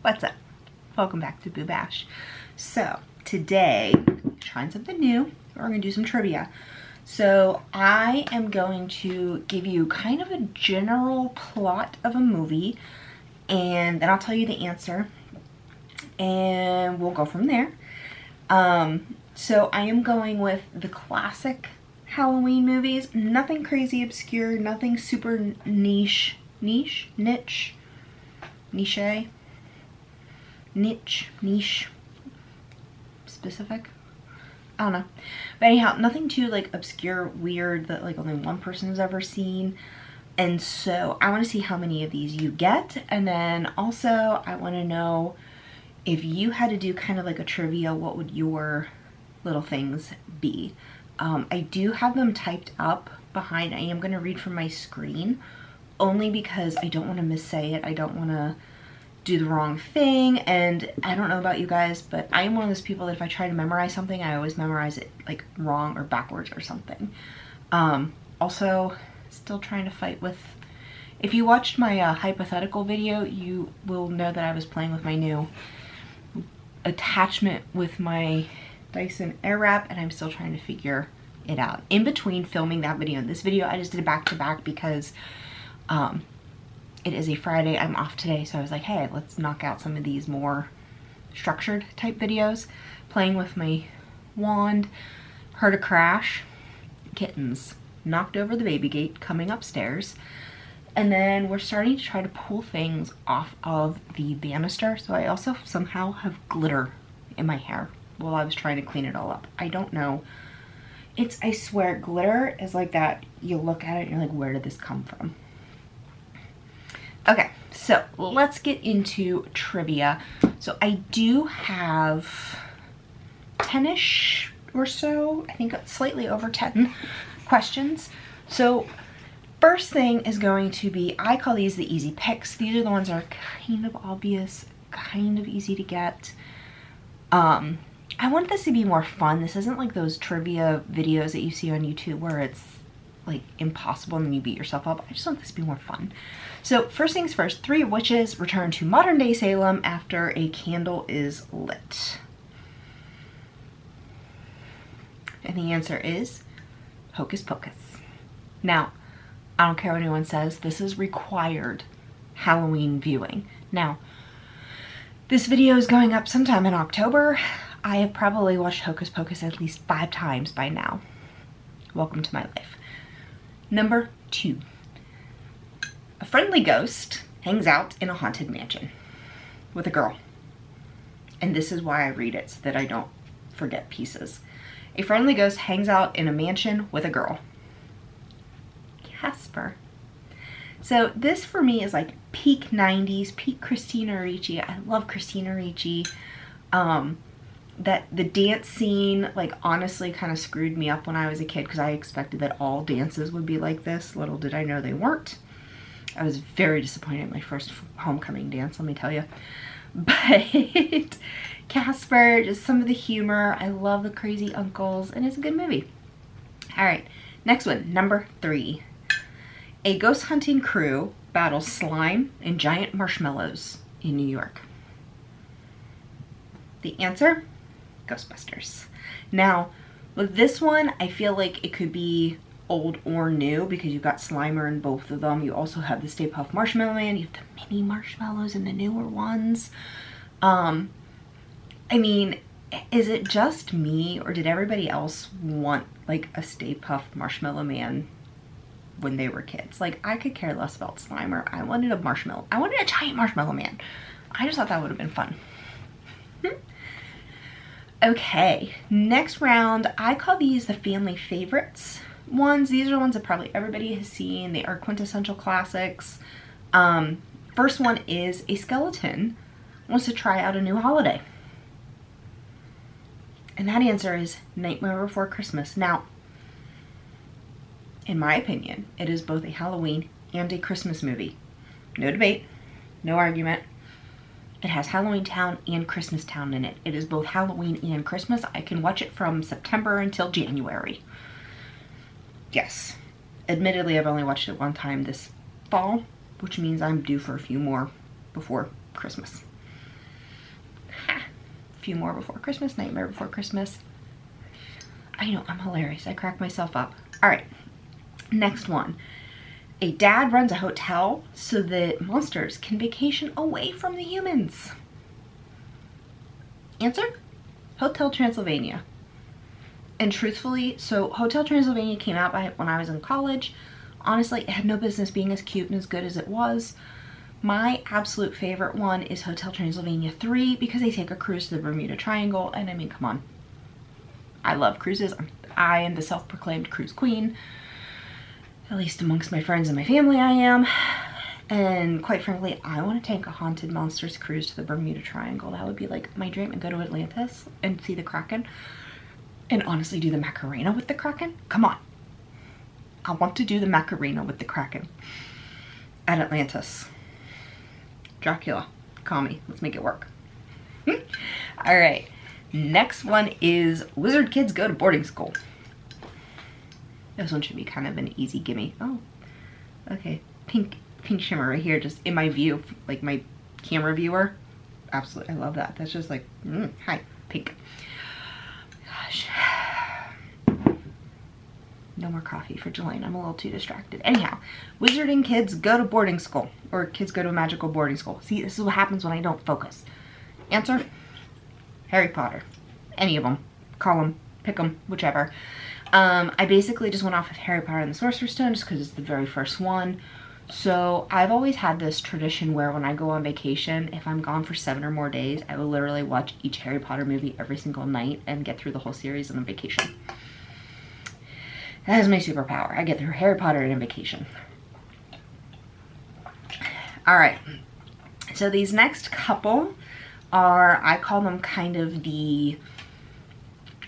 What's up? Welcome back to Boo Bash. So today, trying something new. We're gonna do some trivia. So I am going to give you kind of a general plot of a movie, and then I'll tell you the answer, and we'll go from there. So I am going with the classic Halloween movies. Nothing crazy obscure, nothing super niche, specific. I don't know. But anyhow, nothing too like obscure, weird that like only one person has ever seen. And so I want to see how many of these you get. And then also I want to know if you had to do kind of like a trivia, what would your little things be? I do have them typed up behind. I am going to read from my screen only because I don't want to missay it. I don't want to do the wrong thing, and I don't know about you guys, but I am one of those people that if I try to memorize something, I always memorize it like wrong or backwards or something. Also, still trying to fight with, if you watched my hypothetical video, you will know that I was playing with my new attachment with my Dyson Airwrap, and I'm still trying to figure it out. In between filming that video and this video, I just did a back-to-back because it is a Friday, I'm off today, so I was like, hey, let's knock out some of these more structured type videos. Playing with my wand, heard a crash, kittens, knocked over the baby gate, coming upstairs, and then we're starting to try to pull things off of the banister, so I also somehow have glitter in my hair while I was trying to clean it all up. I don't know. It's, I swear, glitter is like that. You look at it and you're like, where did this come from? Okay, so let's get into trivia. So I do have 10-ish or so, I think slightly over 10 questions. So first thing is going to be, I call these the easy picks. These are the ones that are kind of obvious, kind of easy to get. I want this to be more fun. This isn't like those trivia videos that you see on YouTube where it's like impossible and then you beat yourself up. I just want this to be more fun. So first things first, 3 witches return to modern day Salem after a candle is lit. And the answer is Hocus Pocus. Now, I don't care what anyone says, this is required Halloween viewing. Now, this video is going up sometime in October. I have probably watched Hocus Pocus at least 5 times by now. Welcome to my life. Number 2. A friendly ghost hangs out in a haunted mansion with a girl. And this is why I read it, so that I don't forget pieces. A friendly ghost hangs out in a mansion with a girl. Casper. So this for me is like peak 90s, peak Christina Ricci. I love Christina Ricci. That the dance scene, like, honestly kind of screwed me up when I was a kid because I expected that all dances would be like this. Little did I know they weren't. I was very disappointed in my first homecoming dance, let me tell you. But Casper, just some of the humor. I love the crazy uncles, and it's a good movie. All right, next one, number 3. A ghost hunting crew battles slime and giant marshmallows in New York. The answer? Ghostbusters. Now, with this one, I feel like it could be old or new because you've got Slimer in both of them. You also have the Stay Puft Marshmallow Man. You have the mini marshmallows in the newer ones. I mean, is it just me or did everybody else want like a Stay Puft Marshmallow Man when they were kids? Like, I could care less about Slimer. I wanted a marshmallow. I wanted a giant marshmallow man. I just thought that would have been fun. Okay, next round, I call these the family favorites ones. These are the ones that probably everybody has seen. They are quintessential classics. First one is a skeleton wants to try out a new holiday. And that answer is Nightmare Before Christmas. Now, in my opinion, it is both a Halloween and a Christmas movie. No debate, no argument. It has Halloween Town and Christmas Town in it. It is both Halloween and Christmas. I can watch it from September until January. Yes. Admittedly, I've only watched it one time this fall, which means I'm due for a few more before Christmas. few more before Christmas, Nightmare Before Christmas. I know, I'm hilarious. I crack myself up. All right, next one. A dad runs a hotel so that monsters can vacation away from the humans. Answer? Hotel Transylvania. And truthfully, so Hotel Transylvania came out when I was in college. Honestly, it had no business being as cute and as good as it was. My absolute favorite one is Hotel Transylvania 3 because they take a cruise to the Bermuda Triangle, and I mean, come on. I love cruises. I am the self-proclaimed cruise queen. At least amongst my friends and my family I am. And quite frankly, I want to take a haunted monsters cruise to the Bermuda Triangle. That would be like my dream, and go to Atlantis and see the Kraken. And honestly do the Macarena with the Kraken. Come on. I want to do the Macarena with the Kraken at Atlantis. Dracula, call me. Let's make it work. All right. Next one is Wizard Kids Go to Boarding School. This one should be kind of an easy gimme. Oh, okay. Pink shimmer right here, just in my view, like my camera viewer. Absolutely, I love that. That's just like, hi, pink. Gosh. No more coffee for Jelaine. I'm a little too distracted. Anyhow, wizarding kids go to boarding school, or kids go to a magical boarding school. See, this is what happens when I don't focus. Answer? Harry Potter. Any of them. Call them, pick them, whichever. I basically just went off of Harry Potter and the Sorcerer's Stone just because it's the very first one. So I've always had this tradition where when I go on vacation, if I'm gone for 7 or more days, I will literally watch each Harry Potter movie every single night and get through the whole series on a vacation. That is my superpower. I get through Harry Potter in a vacation. All right. So these next couple are, I call them kind of the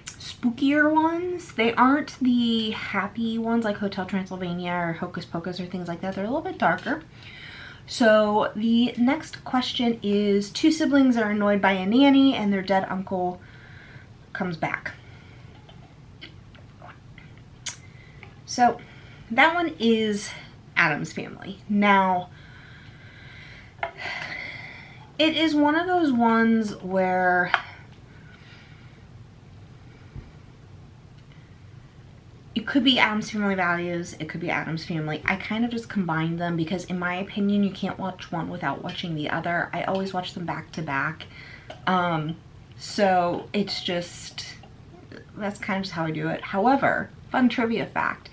spookier ones. They aren't the happy ones like Hotel Transylvania or Hocus Pocus or things like that. They're a little bit darker. So the next question is, 2 siblings are annoyed by a nanny and their dead uncle comes back. So that one is Addams Family. Now, it is one of those ones where it could be Addams Family Values, it could be Addams Family. I kind of just combined them because in my opinion, you can't watch one without watching the other. I always watch them back to back. So it's just, that's kind of just how I do it. However, fun trivia fact,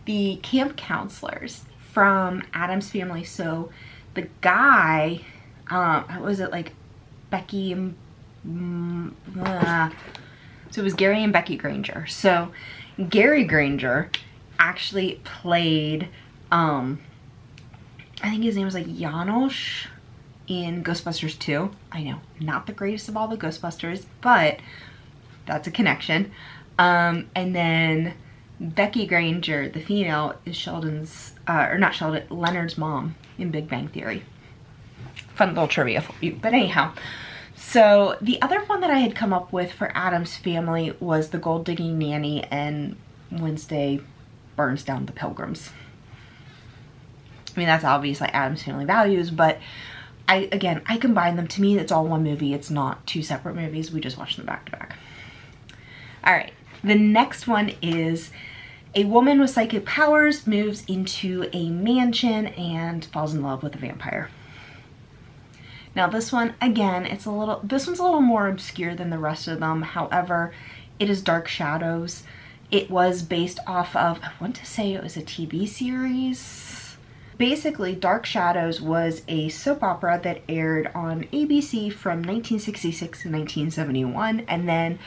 the camp counselors from Addams Family, so the guy, was it like Becky and, so it was Gary and Becky Granger. So Gary Granger actually played, I think his name was like Janosch in Ghostbusters 2. I know, not the greatest of all the Ghostbusters, but that's a connection. And then Becky Granger, the female, is Sheldon's, or not Sheldon, Leonard's mom in Big Bang Theory. Fun little trivia for you. But anyhow, so the other one that I had come up with for Addams Family was the gold digging nanny and Wednesday burns down the pilgrims. I mean, that's obviously Addams Family Values, but I combine them. To me, it's all one movie. It's not 2 separate movies. We just watch them back to back. All right. The next one is a woman with psychic powers moves into a mansion and falls in love with a vampire. Now this one, again, this one's a little more obscure than the rest of them. However, it is Dark Shadows. It was based off of, I want to say it was a TV series. Basically, Dark Shadows was a soap opera that aired on ABC from 1966 to 1971, and then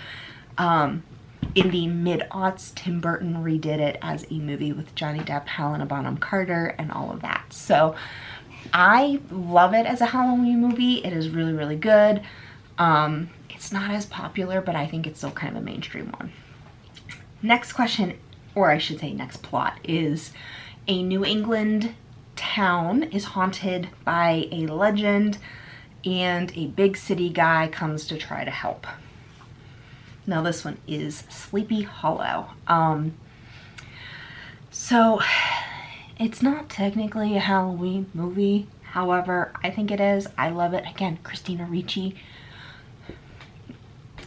in the mid-aughts, Tim Burton redid it as a movie with Johnny Depp, Helena Bonham Carter, and all of that. So I love it as a Halloween movie. It is really, really good. It's not as popular, but I think it's still kind of a mainstream one. Next question, or I should say next plot, is a New England town is haunted by a legend and a big city guy comes to try to help. Now this one is Sleepy Hollow. So it's not technically a Halloween movie. However, I think it is. I love it. Again, Christina Ricci.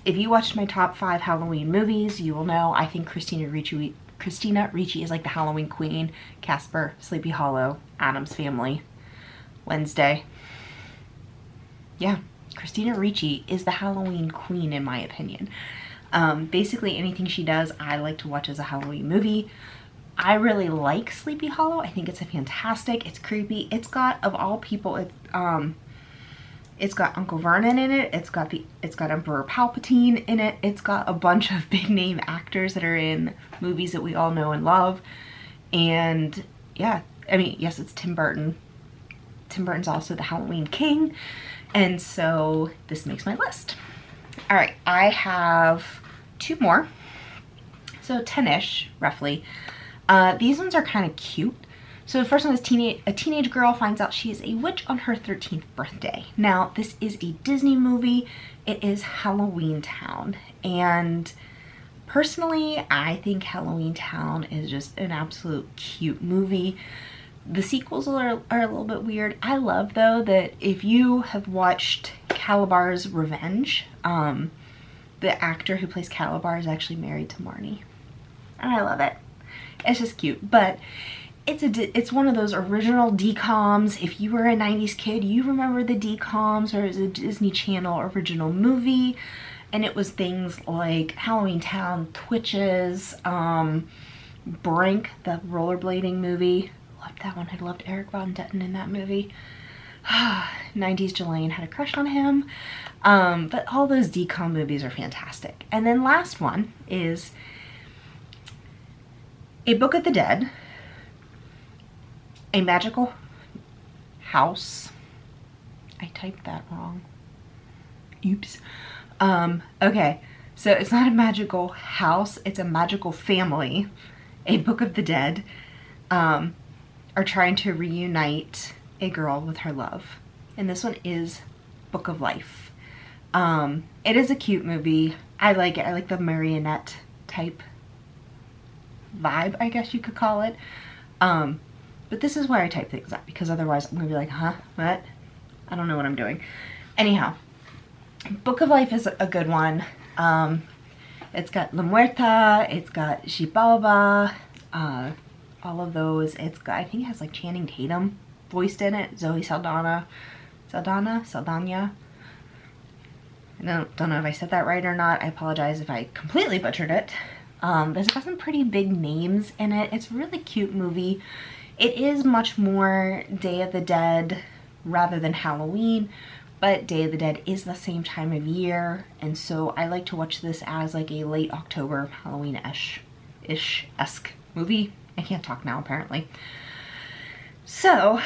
If you watched my top 5 Halloween movies, you will know I think Christina Ricci is like the Halloween queen. Casper, Sleepy Hollow, Addams Family, Wednesday. Yeah, Christina Ricci is the Halloween queen in my opinion. Basically anything she does, I like to watch as a Halloween movie. I really like Sleepy Hollow. I think it's a fantastic. It's creepy. It's got, of all people, it's got Uncle Vernon in it. It's got Emperor Palpatine in it. It's got a bunch of big name actors that are in movies that we all know and love. And yeah, I mean, yes, it's Tim Burton. Tim Burton's also the Halloween king. And so this makes my list. All right, I have 2 more. So 10-ish, roughly. These ones are kind of cute. So the first one is a teenage girl finds out she is a witch on her 13th birthday. Now, this is a Disney movie. It is Halloween Town. And personally, I think Halloween Town is just an absolute cute movie. The sequels are a little bit weird. I love, though, that if you have watched Calabar's Revenge, the actor who plays Calabar is actually married to Marnie. And I love it. It's just cute. But it's one of those original DCOMs. If you were a 90s kid, you remember the DCOMs, or it was a Disney Channel original movie. And it was things like Halloween Town, Twitches, Brink, the rollerblading movie. Loved that one. I loved Eric Von Detten in that movie. 90s Jelaine had a crush on him. But all those DCOM movies are fantastic. And then last one is A Book of the Dead, A Magical House. I typed that wrong. Oops. Okay, so it's not a magical house, it's a magical family. A Book of the Dead are trying to reunite a girl with her love. And this one is Book of Life. It is a cute movie. I like it. I like the marionette type vibe, I guess you could call it. But this is where I type things up, because otherwise I'm gonna be like, huh, what? I don't know what I'm doing. Anyhow, Book of Life is a good one. It's got La Muerta, it's got Xibalba, all of those. It's got, I think it has like Channing Tatum voiced in it, Zoe Saldana. I don't know if I said that right or not. I apologize if I completely butchered it. But it's got some pretty big names in it. It's a really cute movie. It is much more Day of the Dead rather than Halloween, but Day of the Dead is the same time of year, and so I like to watch this as like a late October Halloween-esque movie. I can't talk now, apparently. So,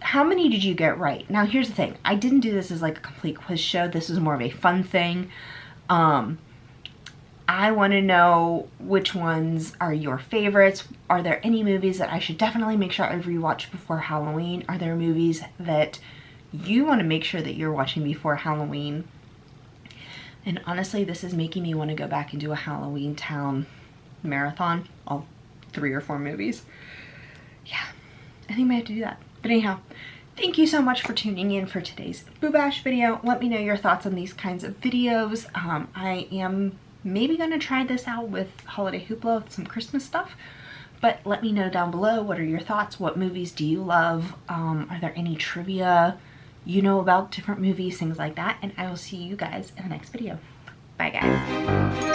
how many did you get right? Now, here's the thing. I didn't do this as like a complete quiz show. This is more of a fun thing. I want to know which ones are your favorites. Are there any movies that I should definitely make sure I rewatch before Halloween? Are there movies that you want to make sure that you're watching before Halloween? And honestly, this is making me want to go back and do a Halloween Town marathon, all 3 or 4 movies. Yeah, I think I might have to do that. But anyhow, thank you so much for tuning in for today's Boo Bash video. Let me know your thoughts on these kinds of videos. I am maybe going to try this out with Holiday Hoopla with some Christmas stuff, but let me know down below, what are your thoughts? What movies do you love? Are there any trivia you know about different movies, things like that? And I will see you guys in the next video. Bye guys.